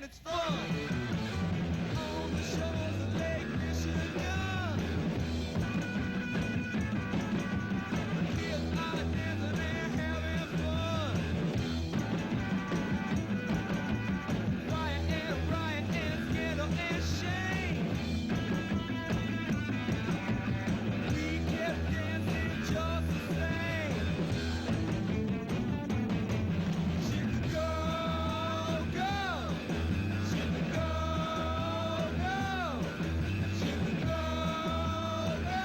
it's fun. On the shores of Lake Michigan, kids are dancing and having fun. Riot and scandal and shame. We kept dancing just the same. Chic-A-Go-Go, Chic-A-Go-Go, Chic-A-Go-Go.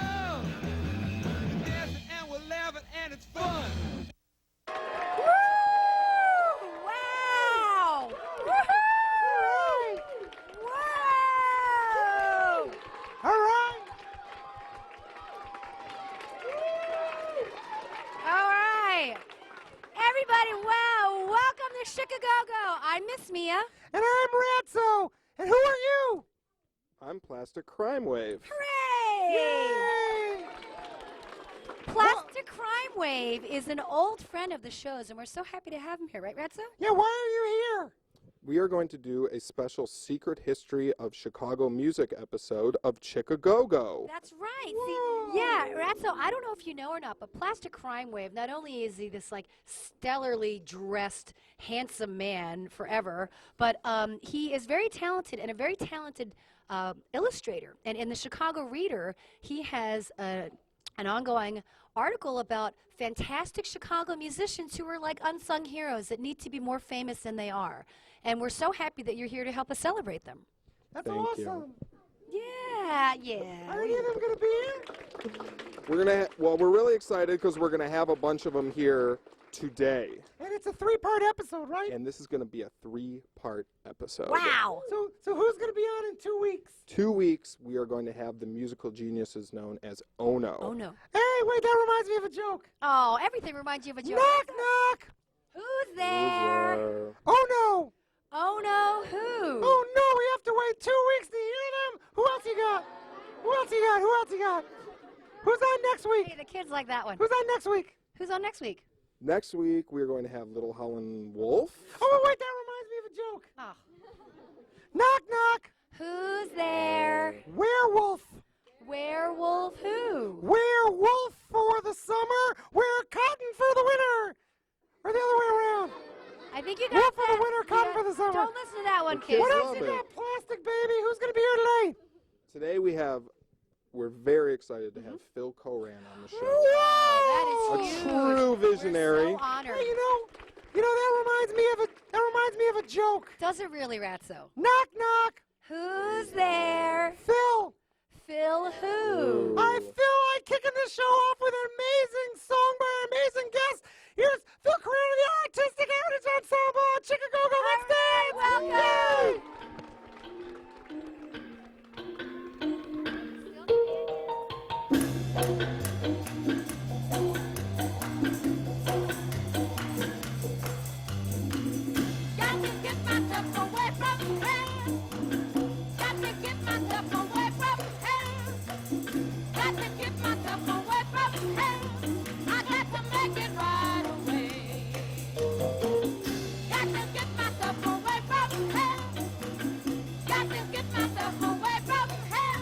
We're dancing and we're laughing and it's fun. Woo! Wow! Woohoo! Wow! All right. All right. Everybody, wow. Welcome to Chic-A-Go-Go. I'm Miss Mia. And I'm Ratso. And who are you? I'm Plastic Crimewave. Hooray! Yay! Plastic Crimewave is an old friend of the shows, and we're so happy to have him here, right, Ratso? Yeah, why are you here? We are going to do a special Secret History of Chicago Music episode of Chic-A-Go-Go. That's right. See, yeah, Ratso, I don't know if you know or not, but Plastic Crimewave, not only is he this like stellarly dressed, handsome man forever, but he is very talented and a very talented illustrator. And in the Chicago Reader, he has an ongoing article about fantastic Chicago musicians who are like unsung heroes that need to be more famous than they are. And we're so happy that you're here to help us celebrate them. That's Thank you. awesome. Yeah, Are any yeah. of them going to be here? We're really excited because we're gonna have a bunch of them here today, And it's a 3-part episode, right? and this is gonna be a 3-part episode. Wow. So who's going to be on in 2 weeks? 2 weeks, we are going to have the musical geniuses known as Ono. Oh, no. Hey, wait, that reminds me of a joke. Oh, everything reminds you of a joke. Knock, knock. Who's there? Loser. Oh, no. Oh, no, who? Oh, no, we have to wait 2 weeks to hear them. Who else you got? Who else you got? Who else you got? Who's on next Hey, week? the kids like that one. Who's on next week? Who's on next week? Next week, we're going to have Little Howlin' Wolf. Oh, wait, that reminds me of a joke. Oh. Knock, knock. Who's there? Werewolf. Werewolf who? Werewolf for the summer, wear cotton for the winter. Or the other way around. I think you got Wolf for that. the winter, You cotton got- for the summer. Don't listen to that one, The kid. kids What love else you it. got, Plastic Baby? Who's going to be here today? Today we're very excited to have Phil Cohran on the show. That is A huge. true visionary. We're so honored. Hey, you know that reminds me of a joke. Does it really, Ratso? Knock, knock. Who's there? Phil. Phil who? Ooh. I feel like kicking this show off with an amazing song by an amazing guest. Here's Phil Cohran of the Artistic Heritage Ensemble at Chic-A-Go-Go. Let's dance! welcome. Yay! Got to get myself away from here. Got to get myself away from here. Got to get myself away from here. I got to make it right away. Got to get myself away from here. Got to get myself away from here.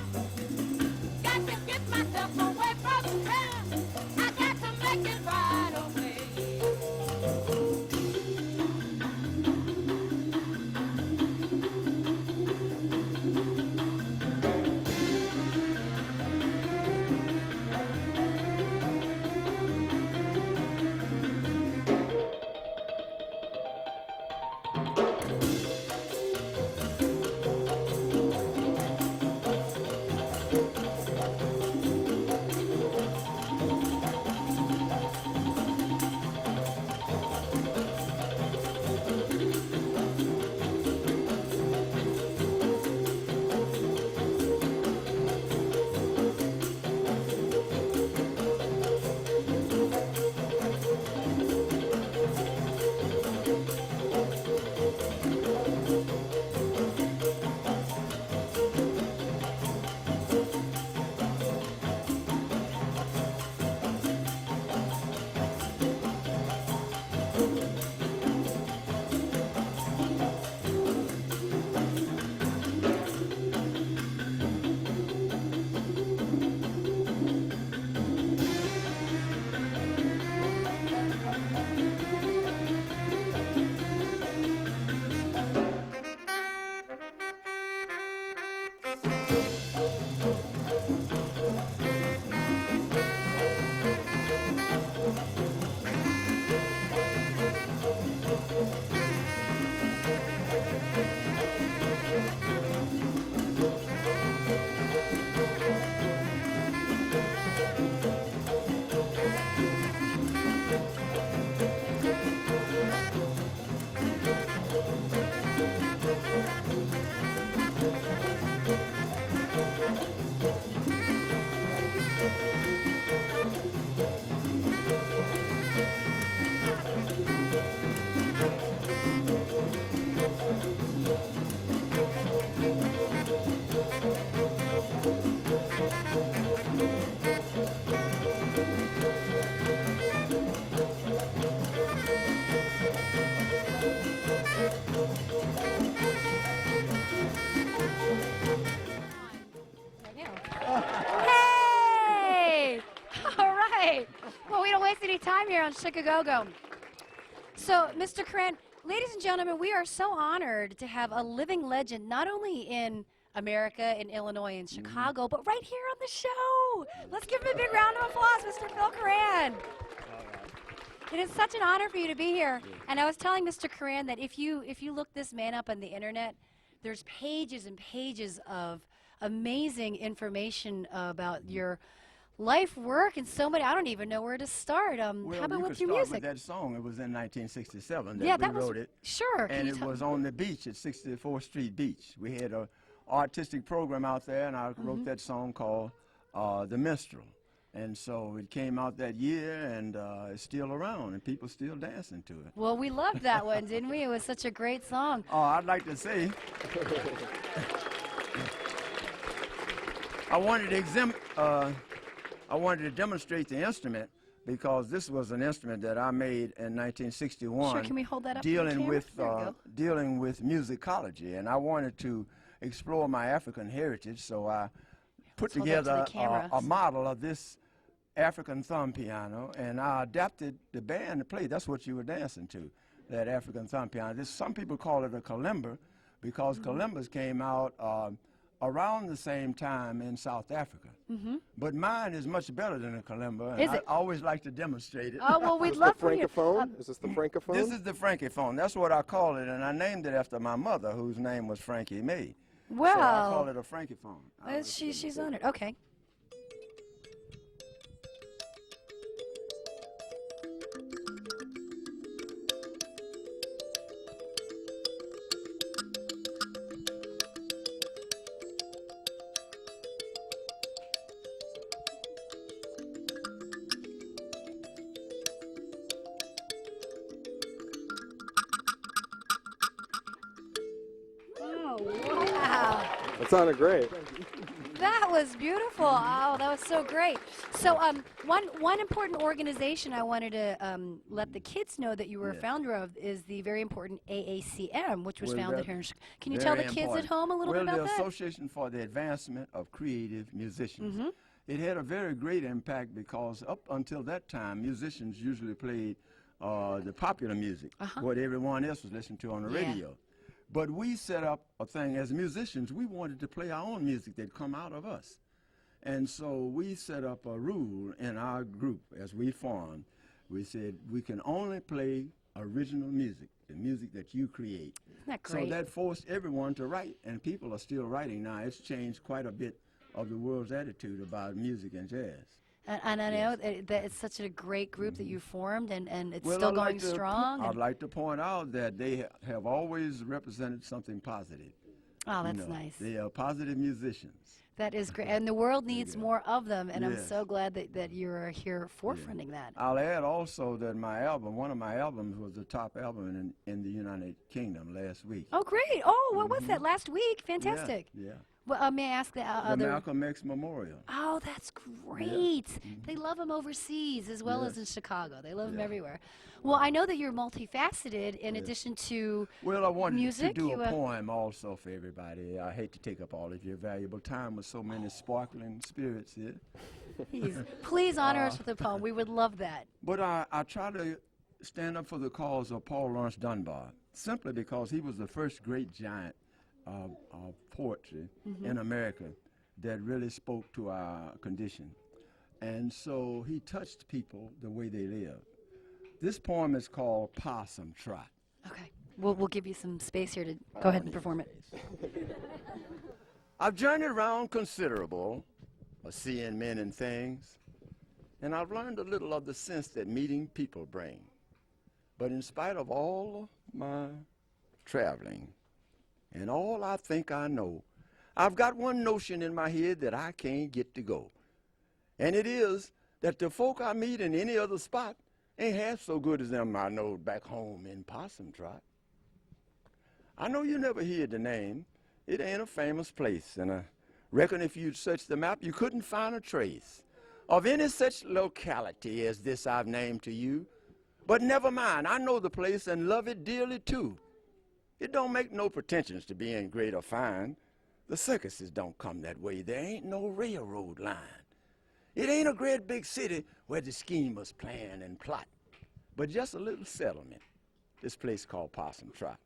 Got to get myself away from here. I got to make it right away. Hey! All right. Well, we don't waste any time here on Chic-A-Go-Go. So, Mr. Cohran, ladies and gentlemen, we are so honored to have a living legend, not only in America, in Illinois, and Chicago, but right here on the show. Let's give him a big round of applause, Mr. Phil Cohran. It is such an honor for you to be here. And I was telling Mr. Cohran that if you look this man up on the internet, there's pages and pages of amazing information about your life, work, and so many. I don't even know where to start. Well, how about you with could your start music? with that song. It was in 1967 that Yeah, we that was wrote it. sure. Can And you it tell- was on the beach at 64th Street Beach. We had a artistic program out there, and I wrote that song called The Minstrel. And so it came out that year, and it's still around, and people still dancing to it. Well, we loved that one, didn't we? It was such a great song. I'd like to say, I wanted to demonstrate the instrument because this was an instrument that I made in 1961. Sure, can we hold that up to the dealing camera? with There we go. dealing with musicology, and I wanted to explore my African heritage, so I put hold that to the together camera. a model of this African thumb piano, and I adapted the band to play. That's what you were dancing to, that African thumb piano. Some people call it a kalimba because kalimbas came out around the same time in South Africa. But mine is much better than a kalimba, and Is I it? always like to demonstrate it. Oh, well, we'd Is love the for you. francophone? Is this the francophone? This is the francophone. That's what I call it, and I named it after my mother, whose name was Frankie May. So I call Well, it a francophone. she's honored. Okay. Oh, wow. That sounded great. That was beautiful. Oh, that was so great. So, one important organization I wanted to let the kids know that you were a Yes. founder of is the very important AACM, which was Well, founded that- here in Chicago. Can you tell the Very kids at important. home a little well, bit about the that? Association for the Advancement of Creative Musicians. Mm-hmm. It had a very great impact because up until that time, musicians usually played the popular music, what everyone else was listening to on the Uh-huh. Yeah. radio. But we set up a thing as musicians. We wanted to play our own music that come out of us. And so we set up a rule in our group as we formed. We said we can only play original music, the music that you create. Isn't that So great? that forced everyone to write, and people are still writing now. It's changed quite a bit of the world's attitude about music and jazz. And I know that it's such a great group that you formed, and it's Well, still I'd like going to strong. I'd and- like to point out that they have always represented something positive. oh, that's You know, nice. They are positive musicians. That is great. And the world needs more of them, and I'm Yes. so glad that you're here forefronting that. I'll add also that my album, one of my albums, was the top album in the United Kingdom last week. Oh, great. Oh, what was that? Last week? Fantastic. Yeah. Well, may I ask the The other? Malcolm X Memorial. Oh, that's great. They love him overseas as well as in Yes. Chicago. They love him Yeah. everywhere. Well, I know that you're multifaceted in addition to Well, I wanted music. to do you, a poem also for everybody. I hate to take up all of your valuable time with so many sparkling spirits here. please honor us with a poem. We would love that. But I try to stand up for the cause of Paul Laurence Dunbar, simply because he was the first great giant of poetry in America that really spoke to our condition. And so he touched people the way they live. This poem is called Possum Trot. Okay. We'll give you some space here to go ahead and perform it. I've journeyed around considerable, seeing men and things, and I've learned a little of the sense that meeting people bring. But in spite of all my traveling and all I think I know, I've got one notion in my head that I can't get to go. And it is that the folk I meet in any other spot ain't half so good as them I know back home in Possum Trot. I know you never heard the name. It ain't a famous place, and I reckon if you'd search the map, you couldn't find a trace of any such locality as this I've named to you. But never mind, I know the place and love it dearly too. It don't make no pretensions to being great or fine. The circuses don't come that way. There ain't no railroad line. It ain't a great big city where the schemers plan and plot, but just a little settlement, this place called Possum Trot.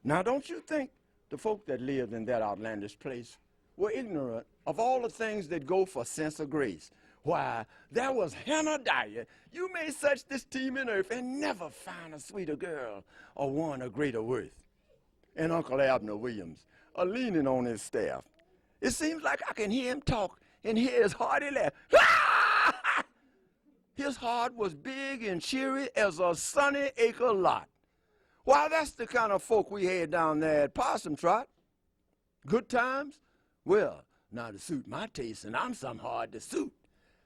Now, don't you think the folk that lived in that outlandish place were ignorant of all the things that go for sense of grace? Why, there was Hannah Dyer. You may search this team in earth and never find a sweeter girl or one of greater worth. And Uncle Abner Williams, leaning on his staff. It seems like I can hear him talk and hear his hearty laugh. His heart was big and cheery as a sunny acre lot. Why, that's the kind of folk we had down there at Possum Trot. Good times? Well, now to suit my taste, and I'm some hard to suit.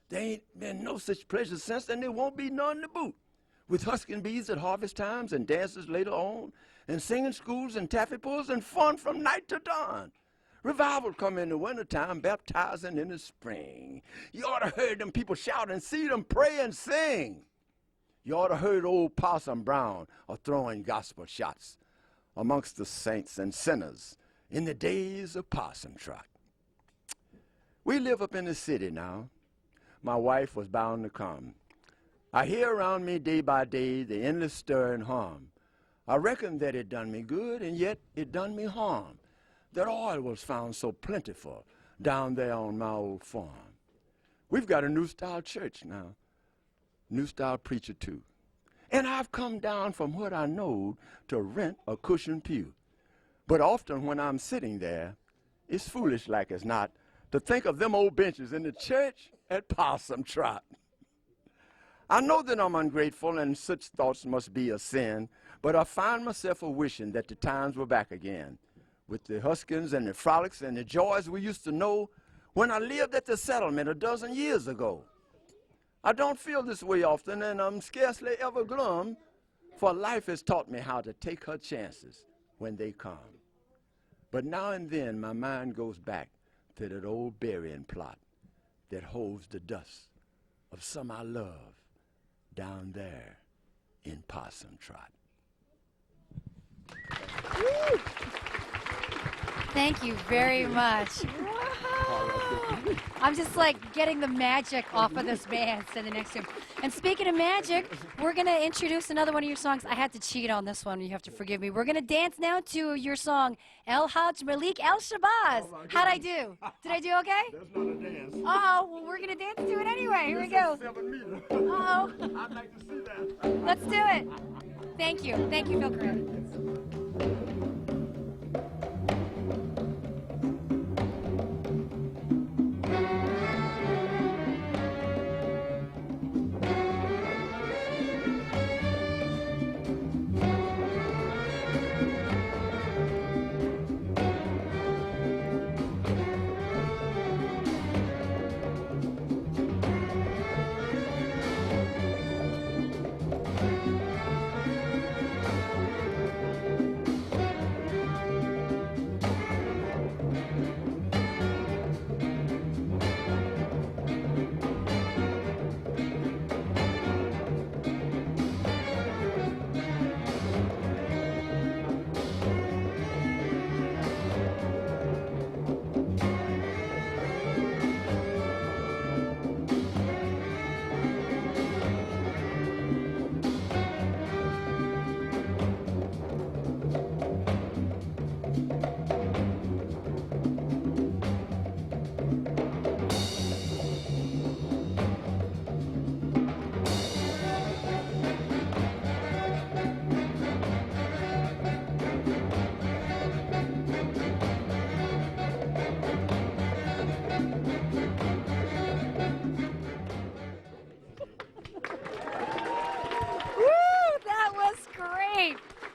There ain't been no such pleasure since, and there won't be none to boot. With husking bees at harvest times and dances later on, and singing schools and taffy pulls and fun from night to dawn. Revival come in the wintertime, baptizing in the spring. You ought to heard them people shout and see them pray and sing. You ought to heard old Parson Brown throwing gospel shots amongst the saints and sinners in the days of Possum Trot. We live up in the city now. My wife was bound to come. I hear around me day by day the endless stir and hum. I reckon that it done me good, and yet it done me harm, that oil was found so plentiful down there on my old farm. We've got a new style church now, new style preacher too. And I've come down from what I know to rent a cushioned pew. But often when I'm sitting there, it's foolish like as not to think of them old benches in the church at Possum Trot. I know that I'm ungrateful and such thoughts must be a sin, but I find myself a-wishing that the times were back again, with the huskings and the frolics and the joys we used to know when I lived at the settlement a dozen years ago. I don't feel this way often, and I'm scarcely ever glum, for life has taught me how to take her chances when they come. But now and then my mind goes back to that old burying plot that holds the dust of some I love down there in Possum Trot. Thank you very much. Whoa. I'm just like getting the magic off of this man standing next to him. And speaking of magic, we're going to introduce another one of your songs. I had to cheat on this one. You have to forgive me. We're going to dance now to your song, El Hajj Malik El Shabazz. How'd I do? Did I do okay? That's not a dance. Uh-oh. Well, we're going to dance to it anyway. Here we go. Uh-oh. I'd like to see that. Let's do it. Thank you. Thank you, Phil Cohran.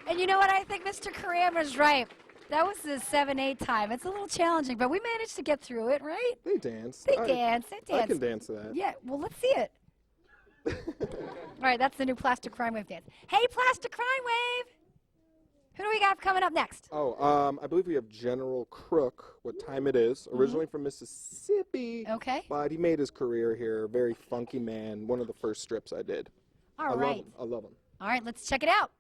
And you know what? I think Mr. Cohran was right. That was the 7/8 time. It's a little challenging, but we managed to get through it, right? They dance. They dance. I can dance to that. Yeah, well, let's see it. All right, that's the new Plastic Crimewave dance. Hey, Plastic Crimewave! Who do we got coming up next? Oh, I believe we have General Crook, What Time It Is, originally from Mississippi. Okay. But he made his career here, very funky man, one of the first strips I did. All right. I love them. All right, let's check it out.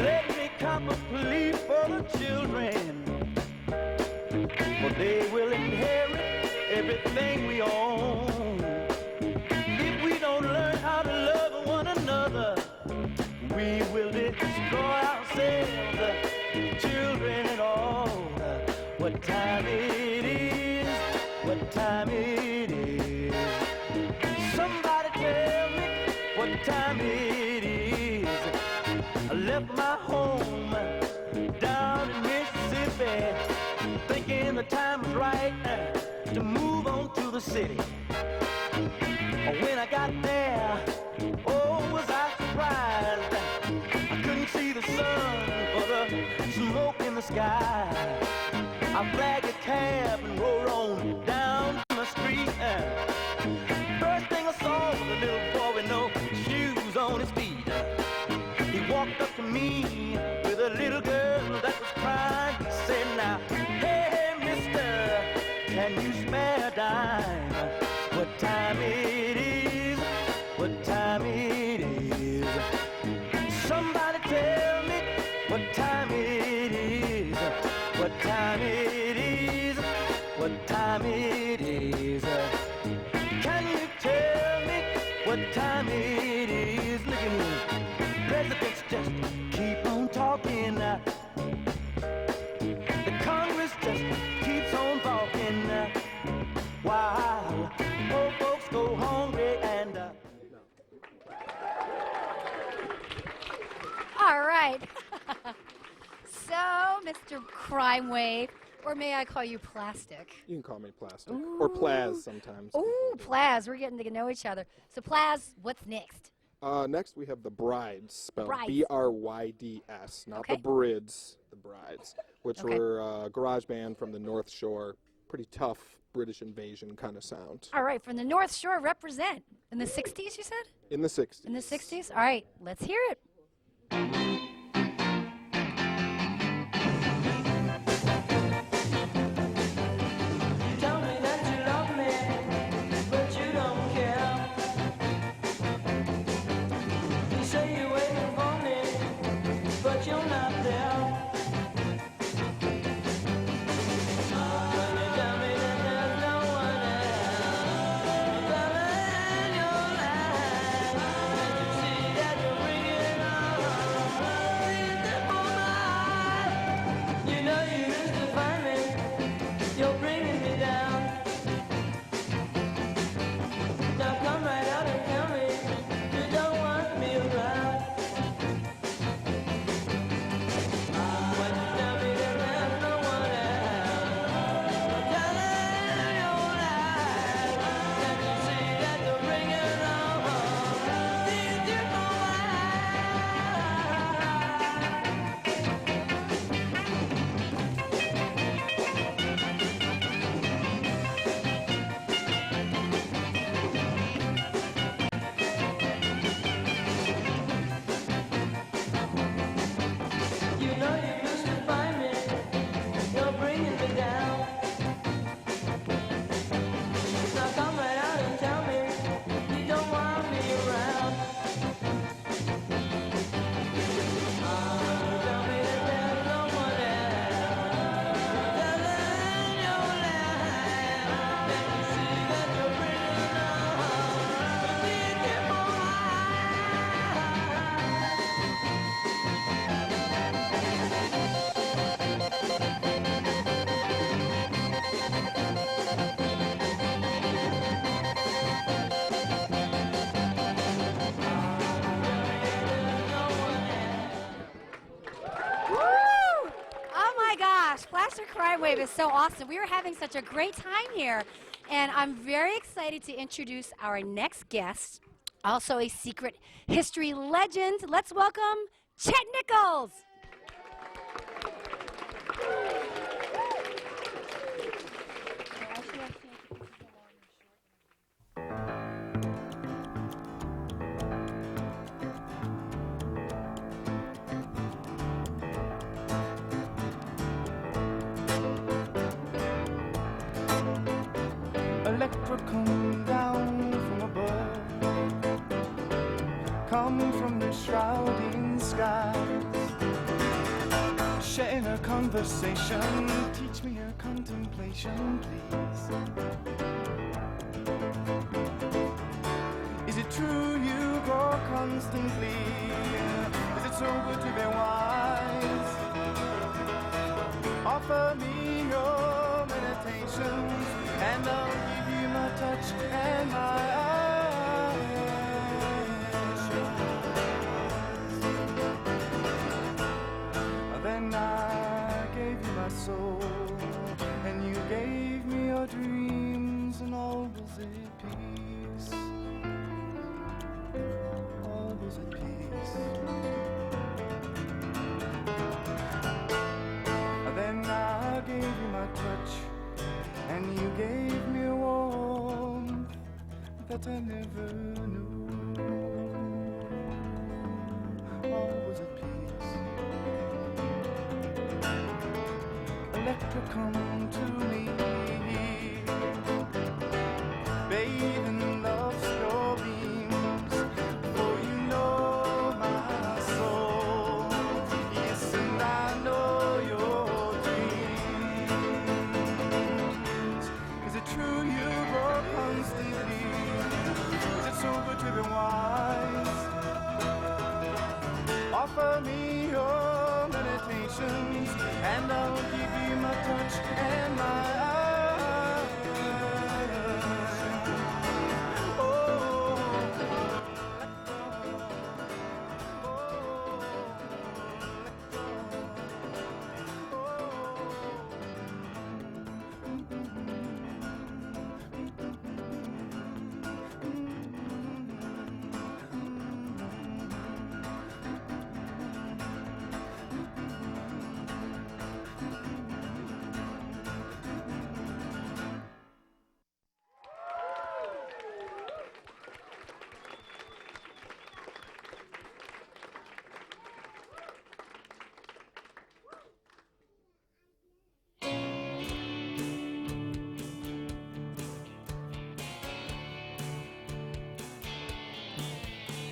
Let me come a plea for the children, for they will inherit everything we own. If we don't learn how to love one another, we will destroy ourselves, children and all. What time it is, what time it is. Somebody tell me what time it is. I left my home down in Mississippi, thinking the time was right to move on to the city. When I got there, oh, was I surprised. I couldn't see the sun for the smoke in the sky. I flagged a cab and rode on down the street. First thing I saw was a little boy with no shoes on his feet. He walked up to me with a little girl that was crying. He said, now, hey, mister, can you spare a dime? What time it is, what time it is. Somebody tell me what time it is, what time it is, what time it is. Can you tell me what time it is? Look at me. Presidents just keep on talking. The Congress just keeps on talking. While poor folks go hungry and All right. So, Mr. Crimewave, or may I call you Plastic? You can call me Plastic or Plaz sometimes. Ooh, Plaz. We're getting to know each other. So, Plaz, what's next? Next, we have the Brides, spelled Brides. B-R-Y-D-S, not Okay. the Brids, the Brides, which Okay. were a garage band from the North Shore. Pretty tough British invasion kind of sound. All right, from the North Shore, represent. In the 60s, you said? In the 60s. In the 60s? All right, let's hear it. tell me that you love me, but you don't care. You say you're waiting for me, but you're not there. When you tell me that there's no one else, but in your life, and you see that you're bringing on these people. You know you used to find me, you're bringing me down. Now come right out and tell me you don't want me around. When you tell me that there's no one else, darling, your life, can't you see that you're bringing on these people? You know you used to find me, you're bringing me down. Now come right out and tell me you don't want me around. Tell me that there's no one else, darling, your life. Can't you see that you're bringing on these people? Woo! Oh my gosh, Plastic Crimewave is so awesome. We are having such a great time here, and I'm very excited to introduce our next guest, also a secret history legend. Let's welcome CHET NICHOLS. come from the shrouding skies. Share a conversation, teach me a contemplation, please. Is it true you grow constantly? Is it so good to be wise? Offer me your meditations, and I'll give you my touch and my eyes. Then I gave you my soul, and you gave me your dreams, and all was at peace. All was at peace. Then I gave you my touch, and you gave me a warmth that I never knew. All was at peace. Electra, come to me, bathe in love's pure beams, for you know my soul. Yes, and I know your dreams. Is it true you grow constantly? Is it so good to be wise? Offer me your meditations, and I'll give you my touch and my eyes. Oh,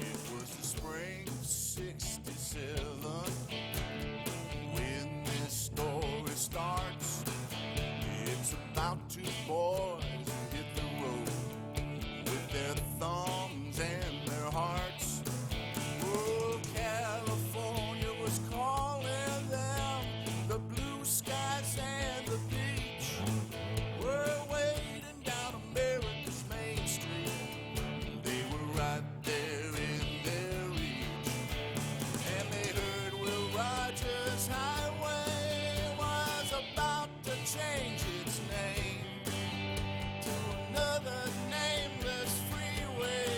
It was the spring of '67 when this story starts. It's about two boys who hit the road with their thumbs and their hearts. Oh, California was calling them, the blue skies and the beach were waiting down America's Main Street. They were right there in their reach, and they heard Will Rogers Highway was about to change its name to another nameless freeway.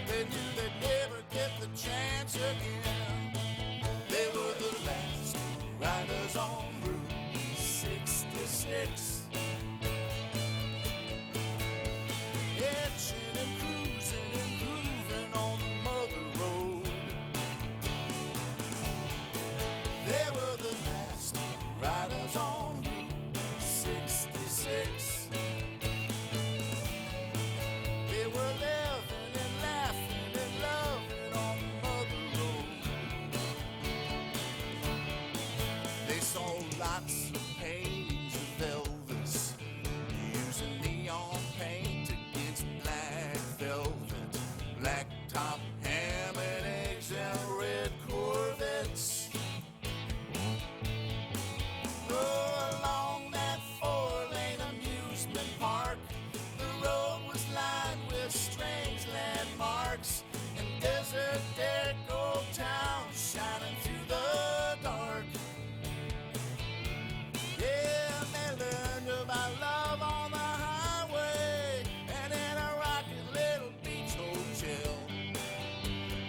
They knew they'd never get the chance again. They were the last riders on Route 66. Hitching and cruising and grooving on the mother road. They were the last riders on Route 66. They were living and laughing and loving on the mother road. They saw lots of paintings of Elvis using neon paint against black velvet, black top ham and eggs and red Corvettes. Along that four-lane amusement park, the road was lined with strange landmarks and desert deco towns shining through the dark. Yeah, they learned about love on the highway and in a rocket little beach hotel.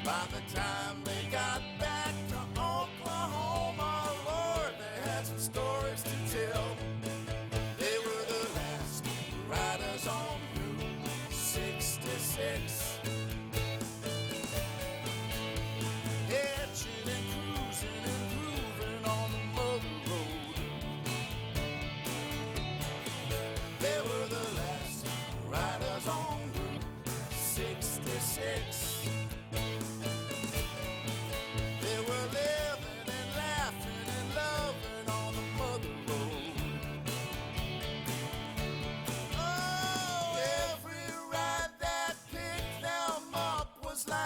By the time they got back to Oklahoma, Lord, they had some stories to tell. They were the last riders on Route 66. Hitching and cruising and grooving on the mother road. They were the last riders on Route 66.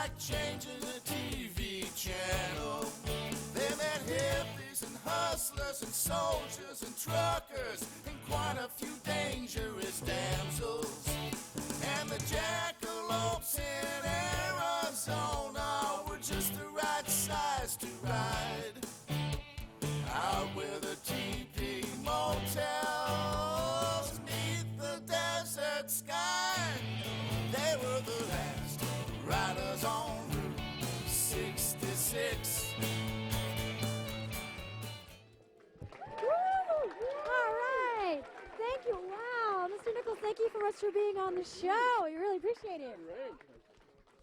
like changing the TV channel. They met hippies and hustlers and soldiers and truckers and quite a few dangerous damsels. And the jackalopes in Arizona were just the right size to ride. Out where the teepee motels meet the desert sky, they were the last riders on Route 66. All right. Thank you. Wow. Mr. Nichols, thank you so much for being on the show. We really appreciate it.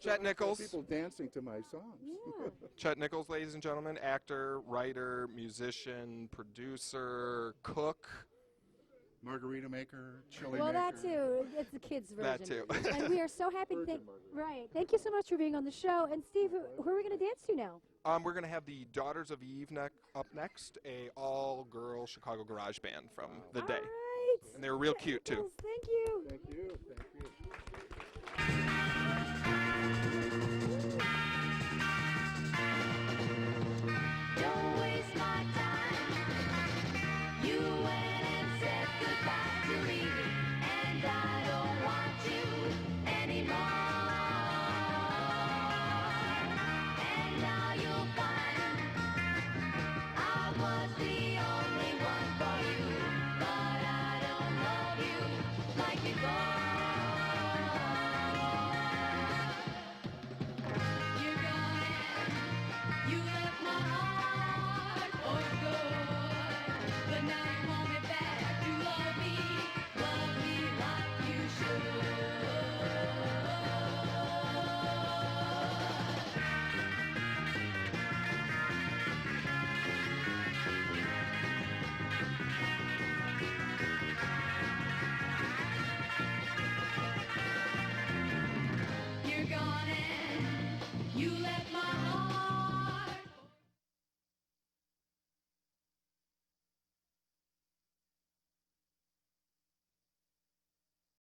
Chet Nichols. People dancing to my songs. Yeah. Chet Nichols, ladies and gentlemen, actor, writer, musician, producer, cook. Margarita maker, chili Well, maker. that too. It's the kids' version. That too. And we are so happy. Right. Thank you so much for being on the show. And Steve, who are we going to dance to now? We're going to have the Daughters of Eve up next, a all-girl Chicago garage band from the day. All right. And they were real cute, too. Nichols, thank you. Thank you. Thank you.